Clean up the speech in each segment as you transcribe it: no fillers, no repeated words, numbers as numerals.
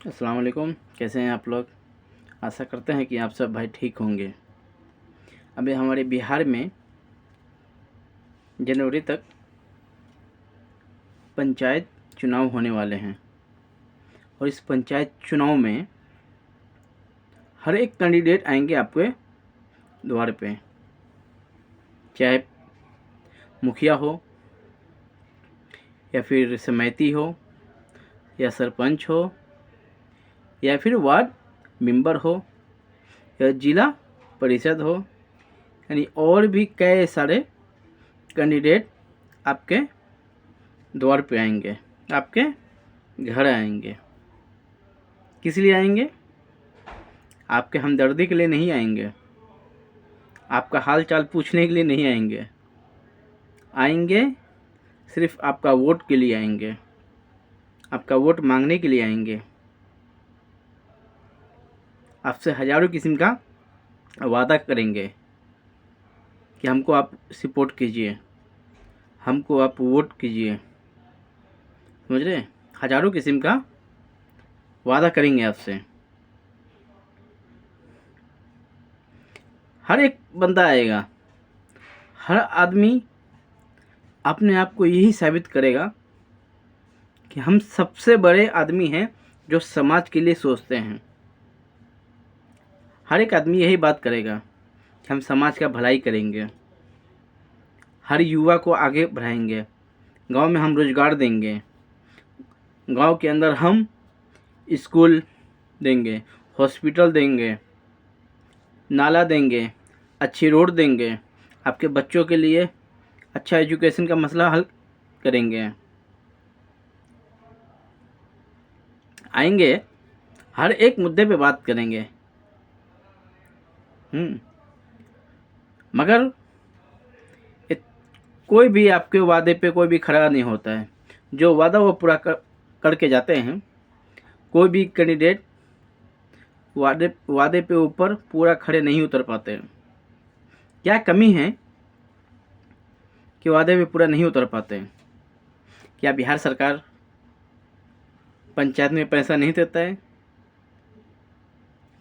अस्सलाम वालेकुम। कैसे हैं आप लोग? आशा करते हैं कि आप सब भाई ठीक होंगे। अभी हमारे बिहार में जनवरी तक पंचायत चुनाव होने वाले हैं और इस पंचायत चुनाव में हर एक कैंडिडेट आएंगे आपके द्वार पे, चाहे मुखिया हो या फिर समिति हो या सरपंच हो या फिर वार्ड मेंबर हो या जिला परिषद हो, यानी और भी कई सारे कैंडिडेट आपके द्वार पे आएंगे, आपके घर आएंगे। किस लिए आएंगे? आपके हमदर्दी के लिए नहीं आएंगे, आपका हाल चाल पूछने के लिए नहीं आएंगे। आएंगे सिर्फ आपका वोट के लिए आएंगे, आपका वोट मांगने के लिए आएंगे। आपसे हज़ारों किस्म का वादा करेंगे कि हमको आप सपोर्ट कीजिए, हमको आप वोट कीजिए। समझ रहे? हज़ारों किस्म का वादा करेंगे आपसे। हर एक बंदा आएगा, हर आदमी अपने आप को यही साबित करेगा कि हम सबसे बड़े आदमी हैं जो समाज के लिए सोचते हैं। हर एक आदमी यही बात करेगा कि हम समाज का भलाई करेंगे, हर युवा को आगे बढ़ाएंगे, गांव में हम रोजगार देंगे, गांव के अंदर हम स्कूल देंगे, हॉस्पिटल देंगे, नाला देंगे, अच्छी रोड देंगे, आपके बच्चों के लिए अच्छा एजुकेशन का मसला हल करेंगे। आएंगे, हर एक मुद्दे पे बात करेंगे। मगर कोई भी आपके वादे पे कोई भी खड़ा नहीं होता है। जो वादा वो पूरा करके जाते हैं। कोई भी कैंडिडेट वादे पे ऊपर पूरा खड़े नहीं उतर पाते। क्या कमी है कि वादे पे पूरा नहीं उतर पाते? क्या बिहार सरकार पंचायत में पैसा नहीं देता है?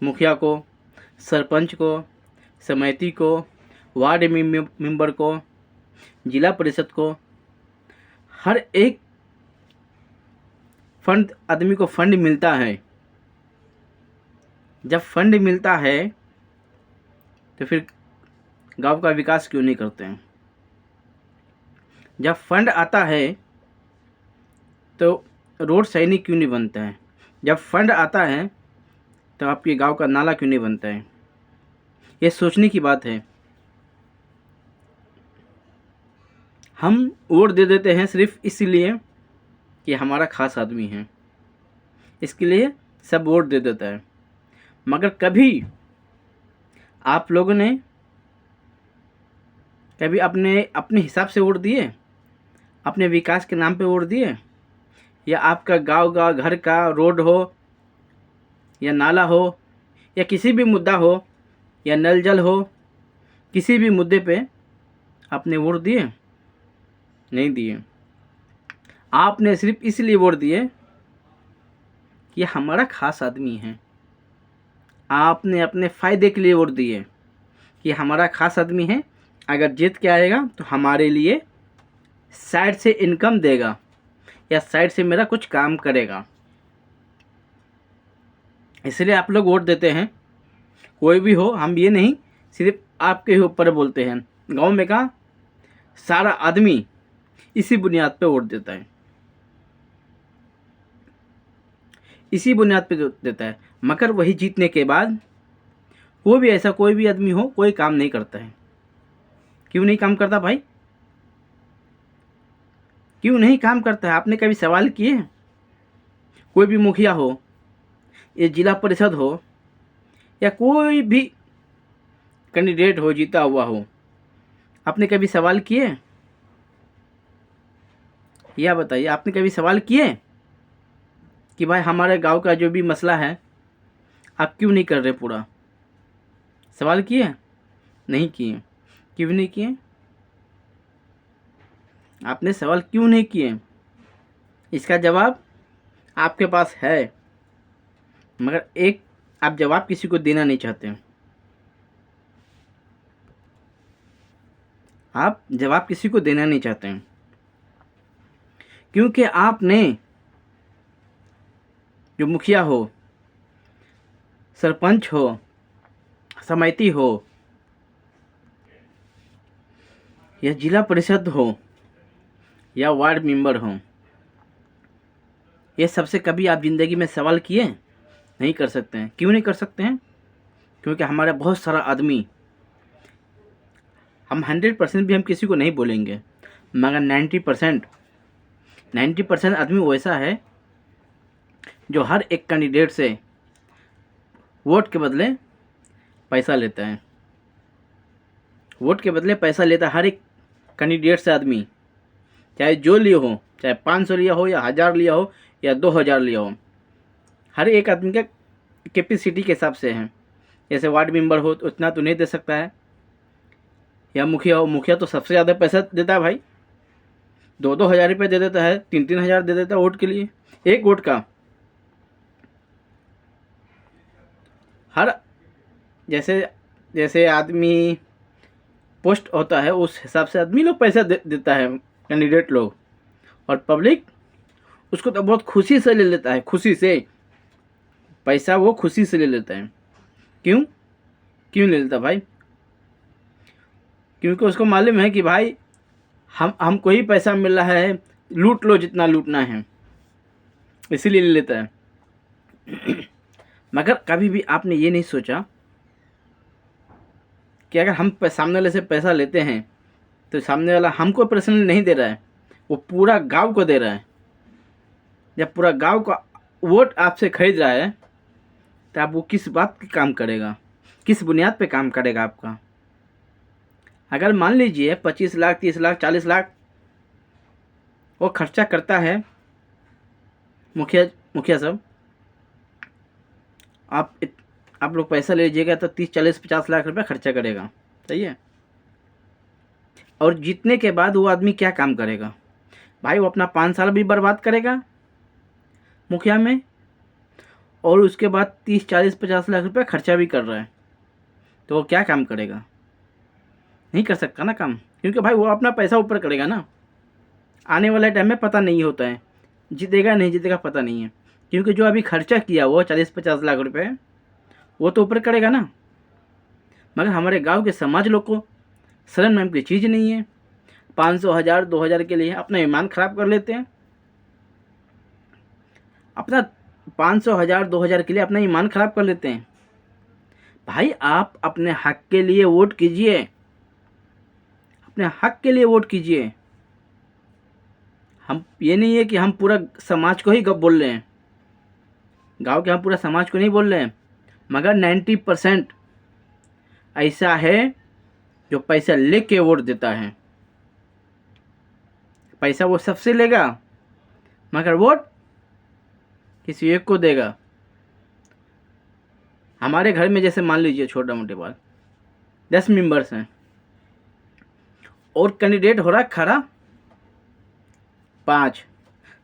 मुखिया को, सरपंच को, समिति को, वार्ड मेंबर को, जिला परिषद को, हर एक फंड आदमी को फंड मिलता है। जब फंड मिलता है तो फिर गांव का विकास क्यों नहीं करते हैं? जब फंड आता है तो रोड सही नहीं क्यों नहीं बनता है? जब फंड आता है तो आपके गांव का नाला क्यों नहीं बनता है? ये सोचने की बात है। हम वोट दे देते हैं सिर्फ इसलिए कि हमारा खास आदमी है, इसके लिए सब वोट दे देता है। मगर कभी आप लोगों ने कभी अपने हिसाब से वोट दिए? अपने विकास के नाम पे वोट दिए? या आपका गांव का घर का रोड हो या नाला हो या किसी भी मुद्दा हो या नल जल हो, किसी भी मुद्दे पे आपने वोट दिए? नहीं दिए। आपने सिर्फ इसलिए वोट दिए कि हमारा खास आदमी है। आपने अपने फ़ायदे के लिए वोट दिए कि हमारा खास आदमी है, अगर जीत के आएगा तो हमारे लिए साइड से इनकम देगा या साइड से मेरा कुछ काम करेगा। इसलिए आप लोग वोट देते हैं। कोई भी हो, हम ये नहीं सिर्फ आपके ही ऊपर बोलते हैं। गांव में का सारा आदमी इसी बुनियाद पे वोट देता है, इसी बुनियाद पे देता है। मगर वही जीतने के बाद कोई भी ऐसा कोई भी आदमी हो, कोई काम नहीं करता है। क्यों नहीं काम करता भाई? क्यों नहीं काम करता है? आपने कभी सवाल किए? कोई भी मुखिया हो या जिला परिषद हो या कोई भी कैंडिडेट हो, जीता हुआ हो, आपने कभी सवाल किए? या बताइए, आपने कभी सवाल किए कि भाई हमारे गांव का जो भी मसला है आप क्यों नहीं कर रहे पूरा? सवाल किए? नहीं किए। क्यों नहीं किए? आपने सवाल क्यों नहीं किए? इसका जवाब आपके पास है। मगर एक आप जवाब किसी को देना नहीं चाहते हैं। आप जवाब किसी को देना नहीं चाहते हैं क्योंकि आपने जो मुखिया हो, सरपंच हो, समिति हो या जिला परिषद हो या वार्ड मेंबर हो, ये सबसे कभी आप ज़िंदगी में सवाल किए? नहीं कर सकते हैं। क्यों नहीं कर सकते हैं? क्योंकि हमारा बहुत सारा आदमी, हम 100% भी हम किसी को नहीं बोलेंगे, मगर 90% आदमी वैसा है जो हर एक कैंडिडेट से वोट के बदले पैसा लेता है। वोट के बदले पैसा लेता है हर एक कैंडिडेट से आदमी, चाहे जो लिए हो, चाहे 500 लिया हो या 1000 लिया हो या 2000 लिया हो, हर एक आदमी का कैपेसिटी के हिसाब से है। जैसे वार्ड मेंबर हो तो उतना तो नहीं दे सकता है, या मुखिया हो, मुखिया तो सबसे ज़्यादा पैसा देता है भाई, 2-2 हज़ार रुपये दे देता है, 3-3 हज़ार दे देता है वोट के लिए, एक वोट का। हर जैसे जैसे आदमी पोस्ट होता है उस हिसाब से आदमी लोग पैसा देता है, कैंडिडेट लोग, और पब्लिक उसको तो बहुत खुशी से ले लेता है, खुशी से पैसा वो खुशी से ले लेता है। क्यों ले लेता भाई? क्योंकि उसको मालूम है कि भाई हमको ही पैसा मिल रहा है, लूट लो जितना लूटना है, इसीलिए ले लेता है। मगर कभी भी आपने ये नहीं सोचा कि अगर हम सामने वाले से पैसा लेते हैं तो सामने वाला हमको पर्सनली नहीं दे रहा है, वो पूरा गांव को दे रहा है। जब पूरा गांव का वोट आपसे खरीद रहा है तो आप वो किस बात की काम करेगा, किस बुनियाद पे काम करेगा आपका? अगर मान लीजिए 25 लाख, 30 लाख, 40 लाख वो खर्चा करता है मुखिया सब, आप लोग पैसा ले लीजिएगा तो 30, 40, 50 लाख रुपए खर्चा करेगा, सही है? और जीतने के बाद वो आदमी क्या काम करेगा भाई? वो अपना 5 साल भी बर्बाद करेगा मुखिया में, और उसके बाद 30, 40, 50 लाख रुपए खर्चा भी कर रहा है, तो वो क्या काम करेगा? नहीं कर सकता ना काम, क्योंकि भाई वो अपना पैसा ऊपर करेगा ना। आने वाले टाइम में पता नहीं होता है, जीतेगा नहीं जीतेगा पता नहीं है, क्योंकि जो अभी खर्चा किया वो 40-50 लाख रुपए वो तो ऊपर करेगा ना। मगर हमारे गांव के समाज लोग को शर्म नाम की चीज़ नहीं है। 500, 1000, 2000 के लिए अपना ईमान ख़राब कर लेते हैं। अपना 500, 1000, 2000 के लिए अपना ईमान ख़राब कर लेते हैं। भाई आप अपने हक के लिए वोट कीजिए, अपने हक के लिए वोट कीजिए। हम ये नहीं है कि हम पूरा समाज को ही बोल रहे हैं, गांव के हम पूरा समाज को नहीं बोल रहे हैं, मगर 90% ऐसा है जो पैसा लेके वोट देता है। पैसा वो सबसे लेगा मगर वोट किसी एक को देगा। हमारे घर में जैसे मान लीजिए छोटा मोटे बात 10 मेंबर्स हैं और कैंडिडेट हो रहा खड़ा 5,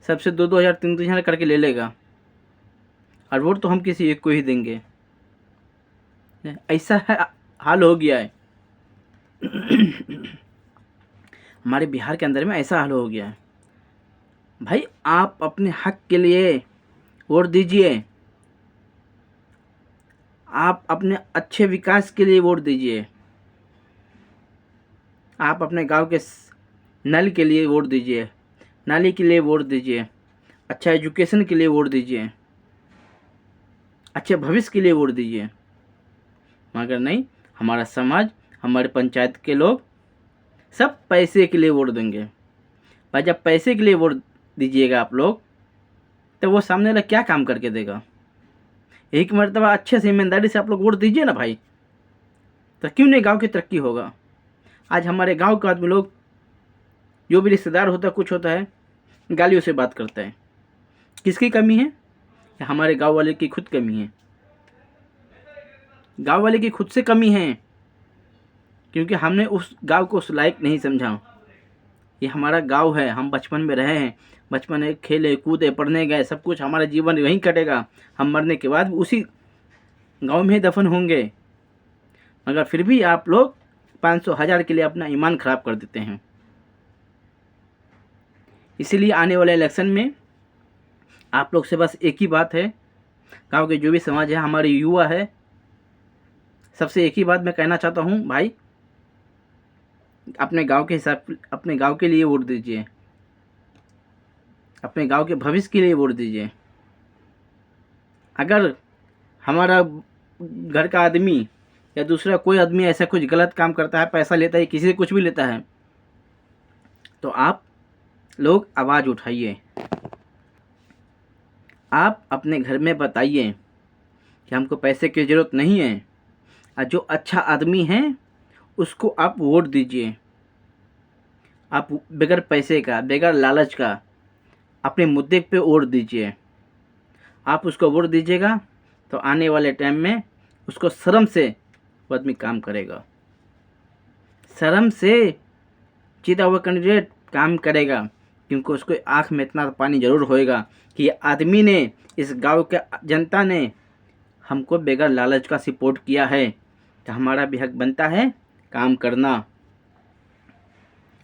सबसे 2-2 हज़ार 3-3 हज़ार करके ले लेगा, और वोट तो हम किसी एक को ही देंगे। ऐसा है हाल हो गया है। हमारे बिहार के अंदर में ऐसा हाल हो गया है। भाई आप अपने हक के लिए वोट दीजिए, आप अपने अच्छे विकास के लिए वोट दीजिए, आप अपने गांव के नल के लिए वोट दीजिए, नाली के लिए वोट दीजिए, अच्छा एजुकेशन के लिए वोट दीजिए, अच्छे भविष्य के लिए वोट दीजिए। मगर नहीं, हमारा समाज, हमारे पंचायत के लोग सब पैसे के लिए वोट देंगे। भाई जब पैसे के लिए वोट दीजिएगा आप लोग, तो वो सामने वाला क्या काम करके देगा? एक मरतबा अच्छे से ईमानदारी से आप लोग वोट दीजिए ना भाई, तो क्यों नहीं गांव की तरक्की होगा? आज हमारे गांव के आदमी लोग, जो भी रिश्तेदार होता है, कुछ होता है, गालियों से बात करता है। किसकी कमी है? या हमारे गांव वाले की खुद कमी है? गांव वाले की खुद से कमी है, क्योंकि हमने उस गांव को उस लायक नहीं समझा। ये हमारा गांव है, हम बचपन में रहे हैं, बचपन में खेले कूदे पढ़ने गए, सब कुछ हमारा जीवन वहीं कटेगा, हम मरने के बाद उसी गांव में ही दफन होंगे। मगर फिर भी आप लोग 500,000 के लिए अपना ईमान ख़राब कर देते हैं। इसीलिए आने वाले इलेक्शन में आप लोग से बस एक ही बात है, गांव के जो भी समाज है, हमारे युवा है, सबसे एक ही बात मैं कहना चाहता हूं, भाई अपने गांव के हिसाब, अपने गांव के लिए वोट दीजिए, अपने गांव के भविष्य के लिए वोट दीजिए। अगर हमारा घर का आदमी या दूसरा कोई आदमी ऐसा कुछ गलत काम करता है, पैसा लेता है, किसी से कुछ भी लेता है, तो आप लोग आवाज़ उठाइए, आप अपने घर में बताइए कि हमको पैसे की ज़रूरत नहीं है, और जो अच्छा आदमी है उसको आप वोट दीजिए। आप बगैर पैसे का, बगैर लालच का अपने मुद्दे पे वोट दीजिए। आप उसको वोट दीजिएगा तो आने वाले टाइम में उसको शर्म से वो आदमी काम करेगा, शर्म से जीता हुआ कैंडिडेट काम करेगा, क्योंकि उसको आँख में इतना पानी ज़रूर होएगा कि आदमी ने, इस गांव के जनता ने हमको बगैर लालच का सपोर्ट किया है, तो हमारा भी हक बनता है काम करना।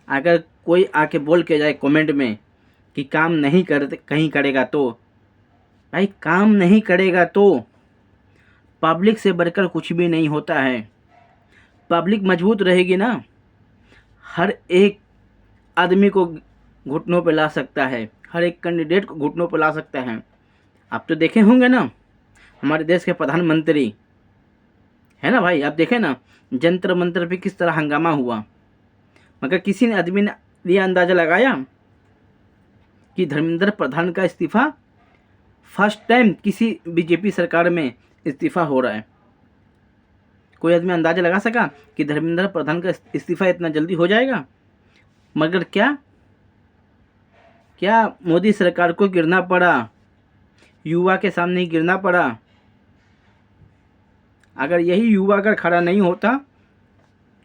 अगर कोई आके बोल के जाए कमेंट में कि काम नहीं करते, कहीं करेगा, तो भाई काम नहीं करेगा तो पब्लिक से बढ़कर कुछ भी नहीं होता है। पब्लिक मजबूत रहेगी ना, हर एक आदमी को घुटनों पे ला सकता है, हर एक कैंडिडेट को घुटनों पे ला सकता है। आप तो देखे होंगे ना, हमारे देश के प्रधानमंत्री है ना भाई, आप देखें ना जंतर मंतर पे किस तरह हंगामा हुआ, मगर किसी ने आदमी ने यह अंदाज़ा लगाया कि धर्मेंद्र प्रधान का इस्तीफ़ा फर्स्ट टाइम किसी बीजेपी सरकार में इस्तीफ़ा हो रहा है। कोई आदमी अंदाज़ा लगा सका कि धर्मेंद्र प्रधान का इस्तीफ़ा इतना जल्दी हो जाएगा? मगर क्या क्या मोदी सरकार को गिरना पड़ा, युवा के सामने ही गिरना पड़ा। अगर यही युवा अगर खड़ा नहीं होता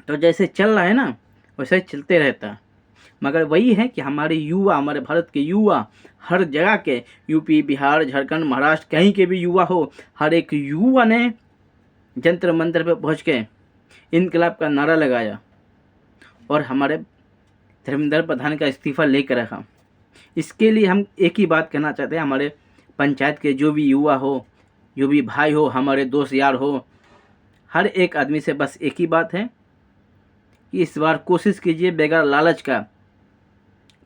तो जैसे चल रहा है ना वैसे ही चलते रहता। मगर वही है कि हमारे युवा, हमारे भारत के युवा, हर जगह के, यूपी, बिहार, झारखंड, महाराष्ट्र, कहीं के भी युवा हो, हर एक युवा ने जंतर मंतर पे पहुंच के इनकलाब का नारा लगाया और हमारे धर्मेंद्र प्रधान का इस्तीफ़ा लेकर रखा। इसके लिए हम एक ही बात कहना चाहते हैं, हमारे पंचायत के जो भी युवा हो, जो भी भाई हो, हमारे दोस्त यार हो, हर एक आदमी से बस एक ही बात है कि इस बार कोशिश कीजिए बगैर लालच का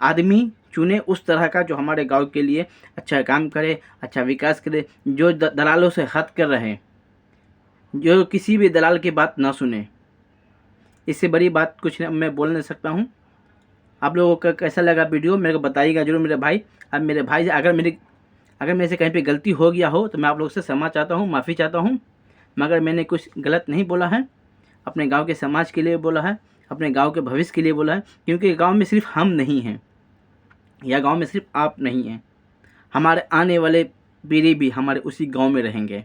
आदमी चुने, उस तरह का जो हमारे गांव के लिए अच्छा काम करे, अच्छा विकास करे, जो दलालों से हट कर रहे, जो किसी भी दलाल की बात ना सुने। इससे बड़ी बात कुछ मैं बोल नहीं सकता हूँ। आप लोगों का कैसा लगा वीडियो मेरे को बताइएगा जरूर मेरे भाई। अब मेरे भाई अगर मेरे से कहीं पे गलती हो गया हो तो मैं आप लोगों से क्षमा चाहता हूँ, माफ़ी चाहता हूँ। मगर मैंने कुछ गलत नहीं बोला है, अपने गांव के समाज के लिए बोला है, अपने गांव के भविष्य के लिए बोला है। क्योंकि गांव में सिर्फ हम नहीं हैं, या गांव में सिर्फ आप नहीं हैं, हमारे आने वाले पीढ़ी भी हमारे उसी गांव में रहेंगे,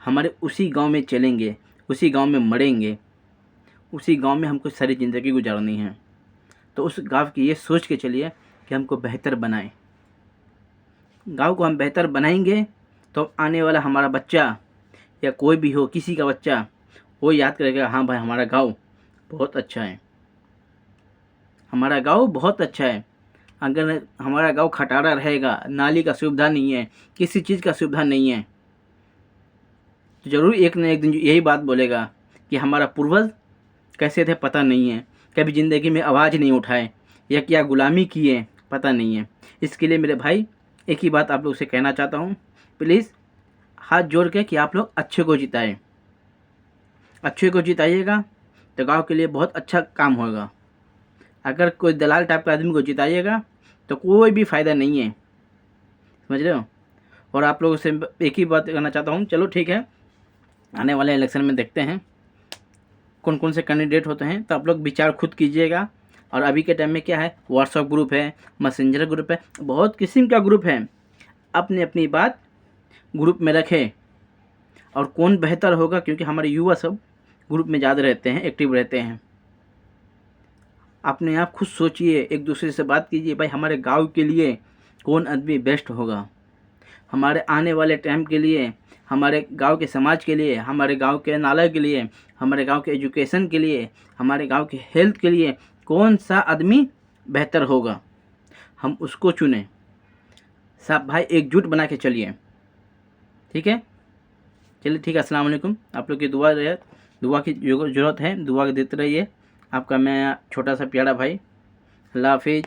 हमारे उसी गांव में चलेंगे, उसी गांव में मरेंगे, उसी गांव में हमको सारी ज़िंदगी गुजारनी है। तो उस गांव की ये सोच के चलिए कि हमको बेहतर बनाएं। गांव को हम बेहतर बनाएंगे तो आने वाला हमारा बच्चा या कोई भी हो, किसी का बच्चा, वो याद करेगा हाँ भाई हमारा गांव बहुत अच्छा है, हमारा गांव बहुत अच्छा है। अगर हमारा गांव खटारा रहेगा, नाली का सुविधा नहीं है, किसी चीज़ का सुविधा नहीं है, तो ज़रूर एक न एक दिन यही बात बोलेगा कि हमारा पूर्वज कैसे थे पता नहीं है, कभी ज़िंदगी में आवाज़ नहीं उठाए या क्या गुलामी किए पता नहीं है। इसके लिए मेरे भाई एक ही बात आप लोग से कहना चाहता हूँ, प्लीज़ हाथ जोड़ के कि आप लोग अच्छे को जिताएं, अच्छे को जिताइएगा तो गांव के लिए बहुत अच्छा काम होगा। अगर कोई दलाल टाइप का आदमी को जिताइएगा तो कोई भी फ़ायदा नहीं है, समझ रहे हो। और आप लोगों से एक ही बात कहना चाहता हूँ, चलो ठीक है, आने वाले इलेक्शन में देखते हैं कौन कौन से कैंडिडेट होते हैं, तो आप लोग विचार खुद कीजिएगा। और अभी के टाइम में क्या है, व्हाट्सएप ग्रुप है, मैसेंजर ग्रुप है, बहुत किस्म का ग्रुप है, अपनी अपनी बात ग्रुप में रखें। और कौन बेहतर होगा, क्योंकि हमारे युवा सब ग्रुप में ज़्यादा रहते हैं, एक्टिव रहते हैं। अपने आप खुद सोचिए, एक दूसरे से बात कीजिए, भाई हमारे गांव के लिए कौन आदमी बेस्ट होगा, हमारे आने वाले टाइम के लिए, हमारे गांव के समाज के लिए, हमारे गांव के नाला के लिए, हमारे गांव के एजुकेशन के लिए, हमारे गांव के हेल्थ के लिए कौन सा आदमी बेहतर होगा, हम उसको चुनें। सब भाई एकजुट बना के चलिए, ठीक है। चलिए ठीक है, अस्सलाम वालेकुम। आप लोग की दुआ की ज़रूरत है, दुआ देते रहिए। आपका मैं छोटा सा प्यारा भाई। अल्लाह हाफिज़।